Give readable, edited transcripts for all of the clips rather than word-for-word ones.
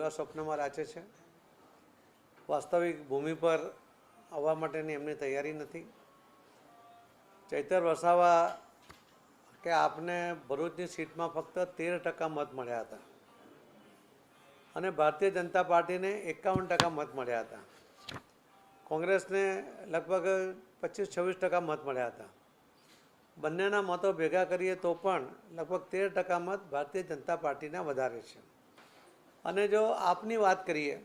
દિવા સ્વપ્નમાં રાચે છે। વાસ્તવિક ભૂમિ પર આવવા માટેની એમની તૈયારી નથી। ચૈતર વસાવા કે આપને ભરૂચની સીટમાં ફક્ત 13% મત મળ્યા હતા અને ભારતીય જનતા પાર્ટીને 51% મત મળ્યા હતા। કોંગ્રેસને લગભગ 25-26% મત મળ્યા હતા। બંનેના મતો ભેગા કરીએ તો પણ લગભગ 13% મત ભારતીય જનતા પાર્ટીના વધારે છે। અને જો આપની વાત કરીએ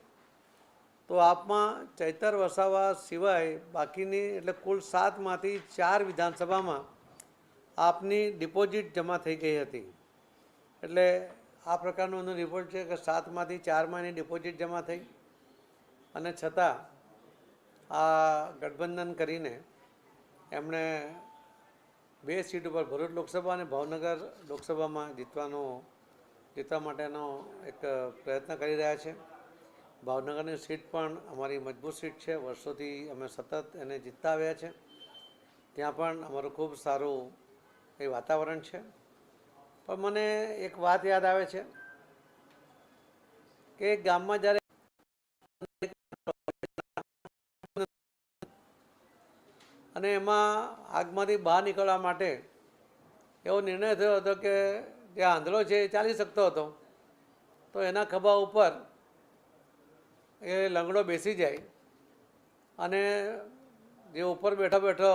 તો આપમાં ચૈતર વસાવા સિવાય બાકીની એટલે કુલ 7માંથી 4 વિધાનસભામાં આપની ડિપોઝિટ જમા થઈ ગઈ હતી। એટલે આ પ્રકારનો એનો રિપોર્ટ છે કે 7માંથી 4માં એની ડિપોઝિટ જમા થઈ અને છતાં આ ગઠબંધન કરીને એમણે 2 સીટ ઉપર ભરૂચ લોકસભા અને ભાવનગર લોકસભામાં જીતવા માટેનો એક પ્રયત્ન કરી રહ્યા છે। ભાવનગરની સીટ પણ અમારી મજબૂત સીટ છે, વર્ષોથી અમે સતત એને જીતતા આવ્યા છે। ત્યાં પણ અમારું ખૂબ સારું એ વાતાવરણ છે। પણ મને એક વાત યાદ આવે છે કે ગામમાં જ્યારે અને એમાં આગમાંથી બહાર નીકળવા માટે એવો નિર્ણય થયો હતો કે જે આંધળો છે એ ચાલી શકતો હતો, તો એના ખભા ઉપર એ લંગડો બેસી જાય અને જે ઉપર બેઠો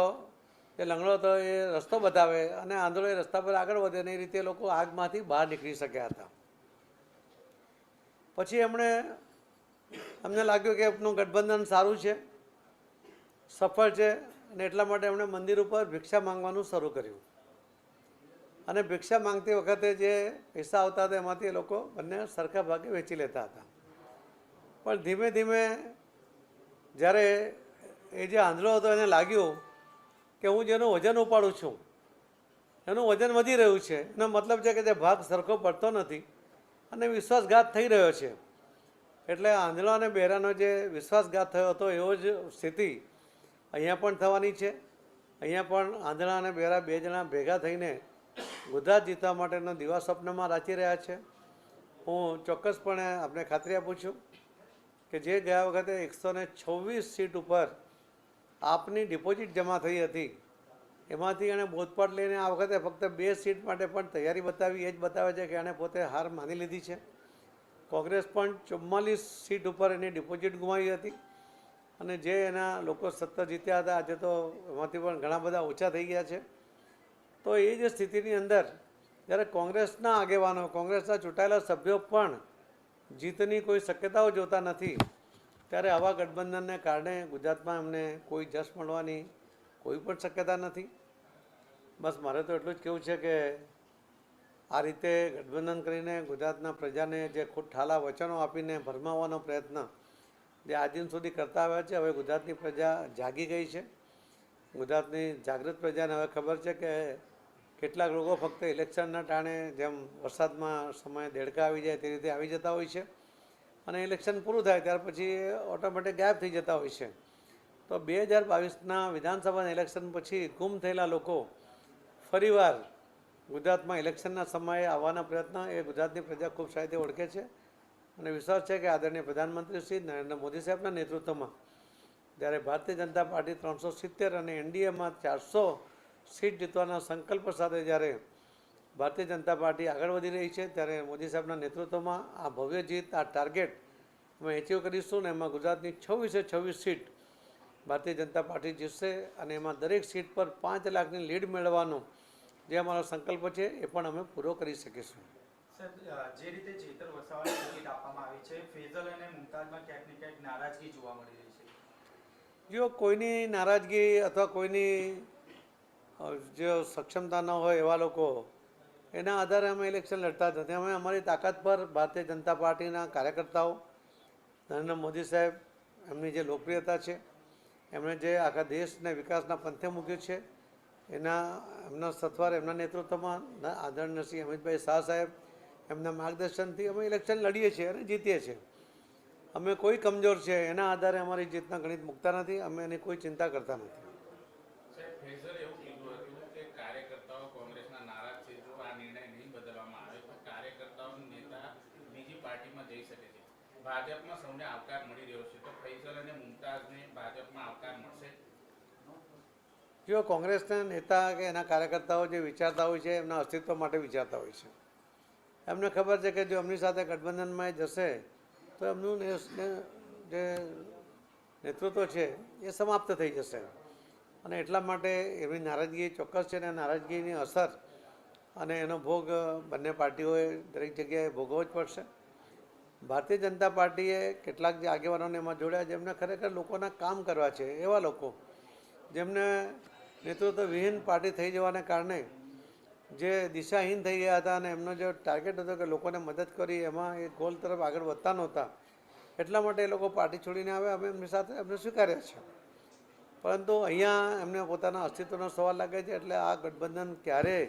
એ લંગડો હતો એ રસ્તો બતાવે અને આંધળો એ રસ્તા પર આગળ વધે ને એ રીતે લોકો આગમાંથી બહાર નીકળી શક્યા હતા। પછી અમને લાગ્યું કે એમનું ગઠબંધન સારું છે, સફળ છે અને એટલા માટે એમણે મંદિર ઉપર ભિક્ષા માંગવાનું શરૂ કર્યું અને ભિક્ષા માંગતી વખતે જે પૈસા આવતા હતા એમાંથી એ લોકો બંને સરખા ભાગે વેચી લેતા હતા। પણ ધીમે ધીમે જ્યારે એ જે આંધળો હતો એને લાગ્યું કે હું જેનું વજન ઉપાડું છું એનું વજન વધી રહ્યું છે, એનો મતલબ છે કે જે ભાગ સરખો પડતો નથી અને વિશ્વાસઘાત થઈ રહ્યો છે। એટલે આંધળો અને બહેરાનો જે વિશ્વાસઘાત થયો હતો એવો જ સ્થિતિ અહીંયા પણ થવાની છે। અહીંયા પણ આંધળા અને બહેરા 2 જણા ભેગા થઈને ગુજરાત જીતવા માટેનો દિવા સ્વપ્નમાં રાચી રહ્યા છે। હું ચોક્કસપણે આપણે ખાતરી આપું છું કે જે ગયા વખતે 126 સીટ ઉપર આપની ડિપોઝિટ જમા થઈ હતી એમાંથી એણે બોધપાઠ લઈને આ વખતે ફક્ત 2 સીટ માટે પણ તૈયારી બતાવી એ જ બતાવે છે કે એણે પોતે હાર માની લીધી છે। કોંગ્રેસ પણ 44 સીટ ઉપર એની ડિપોઝિટ ગુમાવી હતી અને જે એના લોકો સતત જીત્યા હતા આજે તો એમાંથી પણ ઘણા બધા ઓછા થઈ ગયા છે। તો એ જે સ્થિતિની અંદર જ્યારે કોંગ્રેસના આગેવાનો, કોંગ્રેસના ચૂંટાયેલા સભ્યો પણ જીતની કોઈ શક્યતાઓ જોતા નથી, ત્યારે આવા ગઠબંધનને કારણે ગુજરાતમાં એમને કોઈ જશ મળવાની કોઈ પણ શક્યતા નથી। બસ મારે તો એટલું જ કહેવું છે કે આ રીતે ગઠબંધન કરીને ગુજરાતના પ્રજાને જે ઠાલા વચનો આપીને ભરમાવવાનો પ્રયત્ન જે આજ દિન સુધી કરતા આવ્યા છે, હવે ગુજરાતની પ્રજા જાગી ગઈ છે। ગુજરાતની જાગૃત પ્રજાને હવે ખબર છે કે કેટલાક લોકો ફક્ત ઇલેક્શનના ટાણે જેમ વરસાદમાં સમયે દેડકા આવી જાય તે રીતે આવી જતા હોય છે અને ઇલેક્શન પૂરું થાય ત્યાર પછી ઓટોમેટિક ગાયબ થઈ જતા હોય છે। તો 2022ના વિધાનસભાના ઇલેક્શન પછી ગુમ થયેલા લોકો ફરીવાર ગુજરાતમાં ઇલેક્શનના સમયે આવવાના પ્રયત્ન એ ગુજરાતની પ્રજા ખૂબ સારી રીતે ઓળખે છે અને વિશ્વાસ છે કે આદરણીય પ્રધાનમંત્રી શ્રી નરેન્દ્ર મોદી સાહેબના નેતૃત્વમાં જ્યારે ભારતીય જનતા પાર્ટી 370 અને એનડીએમાં 400 સીટ જીતવાના સંકલ્પ સાથે જ્યારે ભારતીય જનતા પાર્ટી આગળ વધી રહી છે, ત્યારે મોદી સાહેબના નેતૃત્વમાં આ ભવ્ય જીત, આ ટાર્ગેટ અમે એચીવ કરીશું ને એમાં ગુજરાતની 26 સીટ ભારતીય જનતા પાર્ટી જીતશે અને એમાં દરેક સીટ પર 5 લાખની લીડ મેળવવાનો જે અમારો સંકલ્પ છે એ પણ અમે પૂરો કરી શકીશું। જે રીતે ચૈતર વસાવાને ટિકિટ આપવામાં આવી છે, ફેઝલ અને મુમતાઝમાં ક્યાંક ને ક્યાંક નારાજગી જોવા મળી રહી છે। જો કોઈની નારાજગી અથવા કોઈની જો સક્ષમતા ન હોય એવા લોકો એના આધારે અમે ઇલેક્શન લડતા નથી। અમે અમારી તાકાત પર ભારતીય જનતા પાર્ટીના કાર્યકર્તાઓ, નરેન્દ્ર મોદી સાહેબ એમની જે લોકપ્રિયતા છે, એમણે જે આખા દેશને વિકાસના પંથે મૂક્યું છે, એમના સથવાર એમના નેતૃત્વમાં આદરણીય શ્રી અમિતભાઈ શાહ સાહેબ એમના માર્ગદર્શનથી અમે ઇલેક્શન લડીએ છીએ અને જીતીએ છીએ। અમે કોઈ કમજોર છે એના આધારે અમારી જીતના ગણિત મૂકતા નથી, અમે એની કોઈ ચિંતા કરતા નથી। ભાજપમાં સૌને આવકાર મળી રહ્યો છે, તો ફૈઝલ અને મુમતાઝને ભાજપમાં આવકાર મળશે? જો કોંગ્રેસના નેતા કે એના કાર્યકર્તાઓ જે વિચારતા હોય છે એમના અસ્તિત્વ માટે વિચારતા હોય છે. એમને ખબર છે કે જો એમની સાથે ગઠબંધનમાં જશે તો એમનું જે નેતૃત્વ છે એ સમાપ્ત થઈ જશે, અને એટલા માટે એમની નારાજગી ચોક્કસ છે, અને નારાજગીની અસર અને એનો ભોગ બંને પાર્ટીઓએ દરેક જગ્યાએ ભોગવવો જ પડશે. ભારતીય જનતા પાર્ટીએ કેટલાક જે આગેવાનોને એમાં જોડ્યા જેમને ખરેખર લોકોના કામ કરવા છે, એવા લોકો જેમને નેતૃત્વ વિહીન પાર્ટી થઈ જવાને કારણે જે દિશાહીન થઈ ગયા હતા, અને એમનો જે ટાર્ગેટ હતો કે લોકોને મદદ કરી એમાં એ ગોલ તરફ આગળ વધતા નહોતા, એટલા માટે એ લોકો પાર્ટી છોડીને આવે. અમે એમની સાથે એમને સ્વીકાર્યા છે, પરંતુ અહીંયા એમને પોતાના અસ્તિત્વનો સવાલ લાગે છે. એટલે આ ગઠબંધન ક્યારેય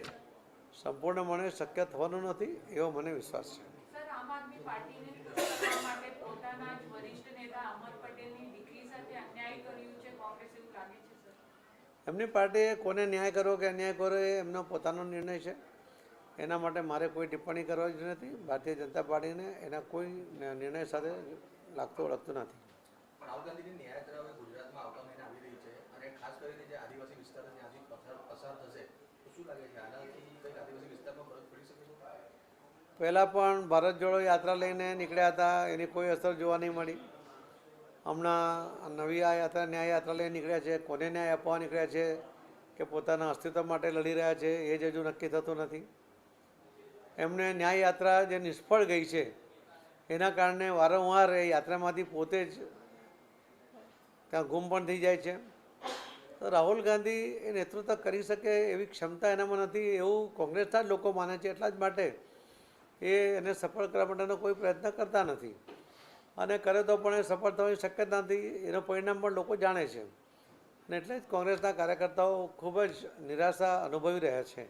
સંપૂર્ણપણે શક્ય થવાનું નથી એવો મને વિશ્વાસ છે. સર, આમ આદમી પાર્ટીને ખુશ કરવા માટે પોતાના જ વરિષ્ઠ નેતા અમર પટેલની દીકરી સાથે અન્યાય કર્યું છે કોંગ્રેસ, એવું લાગે છે સર? એમની પાર્ટીએ કોને ન્યાય કરો કે અન્યાય કરો એ એમનો પોતાનો નિર્ણય છે. એના માટે મારે કોઈ ટિપ્પણી કરવા જ નથી. ભારતીય જનતા પાર્ટીને એના કોઈ નિર્ણય સાથે લાગતું ઓળખતું નથી. પણ રાહુલ ગાંધીની ન્યાય કરાવે ગુજરાતમાં આવતા મહિને આવી રહી છે, અને ખાસ કરીને જે આદિવાસી વિસ્તાર છે ત્યાંથી પસાર થશે, તો શું લાગે છે આનાથી કંઈક આદિવાસી વિસ્તારમાં ફરક પડી શકે છે? પહેલાં પણ ભારત જોડો યાત્રા લઈને નીકળ્યા હતા, એની કોઈ અસર જોવા નહીં મળી. હમણાં નવી આ યાત્રા ન્યાય યાત્રા લઈને નીકળ્યા છે, કોને ન્યાય આપવા નીકળ્યા છે કે પોતાના અસ્તિત્વ માટે લડી રહ્યા છે એ જ હજુ નક્કી થતું નથી. એમને ન્યાય યાત્રા જે નિષ્ફળ ગઈ છે એના કારણે વારંવાર એ યાત્રામાંથી પોતે જ ત્યાં ગુમ પણ થઈ જાય છે. તો રાહુલ ગાંધી એ નેતૃત્વ કરી શકે એવી ક્ષમતા એનામાં નથી એવું કોંગ્રેસના જ લોકો માને છે. એટલા જ માટે એ એને સફળ કરવા માટેનો કોઈ પ્રયત્ન કરતા નથી, અને કરે તો પણ એ સફળ થવાની શક્યતા નથી. એનું પરિણામ પણ લોકો જાણે છે, અને એટલે જ કોંગ્રેસના કાર્યકર્તાઓ ખૂબ જ નિરાશા અનુભવી રહ્યા છે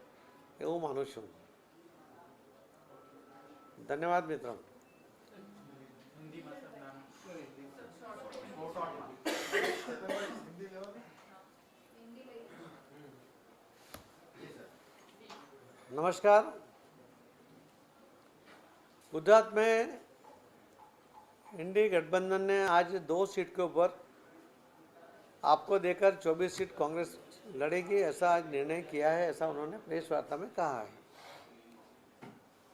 એવું માનું છું. ધન્યવાદ મિત્રો. હિન્દીમાં સર નામ શોર્ટમાં. नमस्कार. गुजरात में इंडी गठबंधन ने आज 2 सीट के ऊपर आपको देकर 24 सीट कांग्रेस लड़ेगी ऐसा आज निर्णय किया है, ऐसा उन्होंने प्रेस वार्ता में कहा है.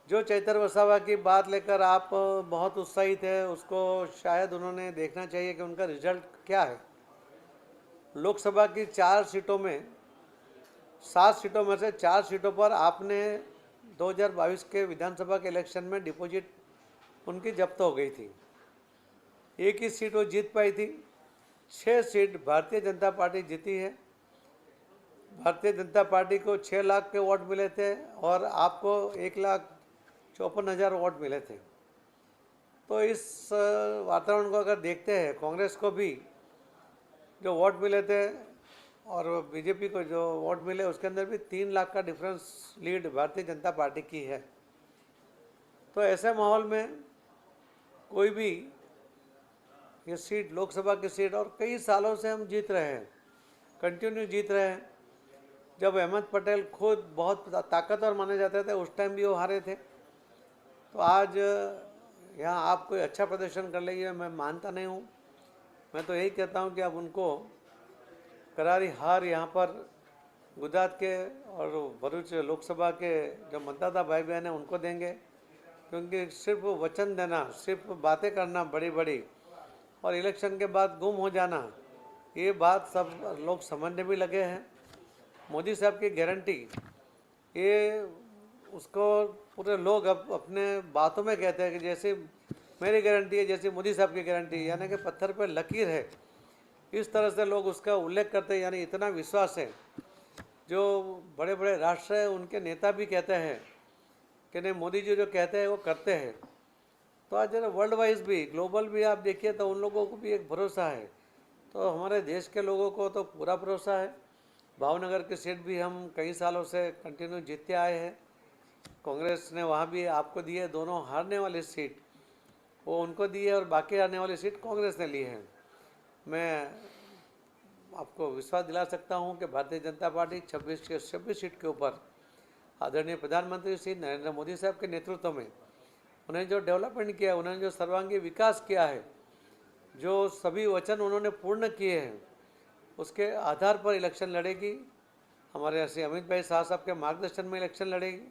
जो चैतर वसावा की बात लेकर आप बहुत उत्साहित है, उसको शायद उन्होंने देखना चाहिए कि उनका रिजल्ट क्या है. लोकसभा की 4 सीटों में 7 सीटों में से 4 सीटों पर आपने 2022 के विधानसभा के इलेक्शन में डिपॉजिट उनकी जब्त हो गई थी. 1 ही सीट वो जीत पाई थी. 6 सीट भारतीय जनता पार्टी जीती है. भारतीय जनता पार्टी को 6 लाख के वोट मिले थे और आपको 1,54,000 वोट मिले थे. तो इस वातावरण को अगर देखते हैं, कांग्रेस को भी जो वोट मिले थे और बीजेपी को जो वोट मिले उसके अंदर भी 3 लाख का difference lead Bharatiya Janata party की है. तो ऐसे माहौल में कोई भी ये सीट, लोकसभा की सीट, और कई सालों से हम जीत रहे हैं, कंटिन्यू जीत रहे हैं. जब अहमद पटेल खुद बहुत ताकतवर माने जाते थे उस टाइम भी वो हारे थे. तो आज यहाँ आप कोई अच्छा प्रदर्शन कर लेंगे मैं मानता नहीं हूँ. मैं तो यही कहता हूँ कि अब उनको करारी हार यहाँ पर गुजरात के और भरूच लोकसभा के जो मतदाता भाई बहन हैं उनको देंगे, क्योंकि सिर्फ वचन देना, सिर्फ बातें करना बड़ी बड़ी और इलेक्शन के बाद गुम हो जाना, ये बात सब लोग समझने भी लगे हैं. मोदी साहब की गारंटी, ये उसको पूरे लोग अब अपने बातों में कहते हैं कि जैसे मेरी गारंटी है, जैसे मोदी साहब की गारंटी, यानी कि पत्थर पर लकीर है, इस तरह से लोग उसका उल्लेख करते हैं. यानी इतना विश्वास है. जो बड़े बड़े राष्ट्र हैं उनके नेता भी कहते हैं कि नहीं, मोदी जी जो कहते हैं वो करते हैं. तो आज जरा वर्ल्ड वाइज भी, ग्लोबल भी आप देखिए तो उन लोगों को भी एक भरोसा है. तो हमारे देश के लोगों को तो पूरा भरोसा है. भावनगर की सीट भी हम कई सालों से कंटिन्यू जीतते आए हैं. कांग्रेस ने वहाँ भी आपको दी है. दोनों हारने वाली सीट वो उनको दी है और बाकी हारने वाली सीट कांग्रेस ने ली है. मैं आपको विश्वास दिला सकता हूं कि भारतीय जनता पार्टी 26 सीट के ऊपर आदरणीय प्रधानमंत्री श्री नरेंद्र मोदी साहब के नेतृत्व में उन्हें जो डेवलपमेंट किया है, उन्होंने जो सर्वांगीण विकास किया है, जो सभी वचन उन्होंने पूर्ण किए हैं, उसके आधार पर इलेक्शन लड़ेगी। हमारे श्री अमित भाई शाह साहब के मार्गदर्शन में इलेक्शन लड़ेगी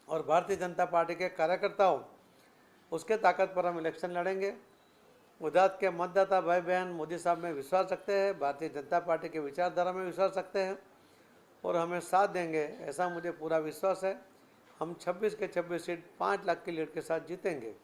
और भारतीय जनता पार्टी के कार्यकर्ताओं उसके ताकत पर हम इलेक्शन लड़ेंगे। गुजरात के मतदाता भाई बहन मोदी साहब में विश्वास रखते हैं, भारतीय जनता पार्टी के विचारधारा में विश्वास रखते हैं और हमें साथ देंगे, ऐसा मुझे पूरा विश्वास है। हम 26 के 26 सीट 5 लाख की लीड के साथ जीतेंगे।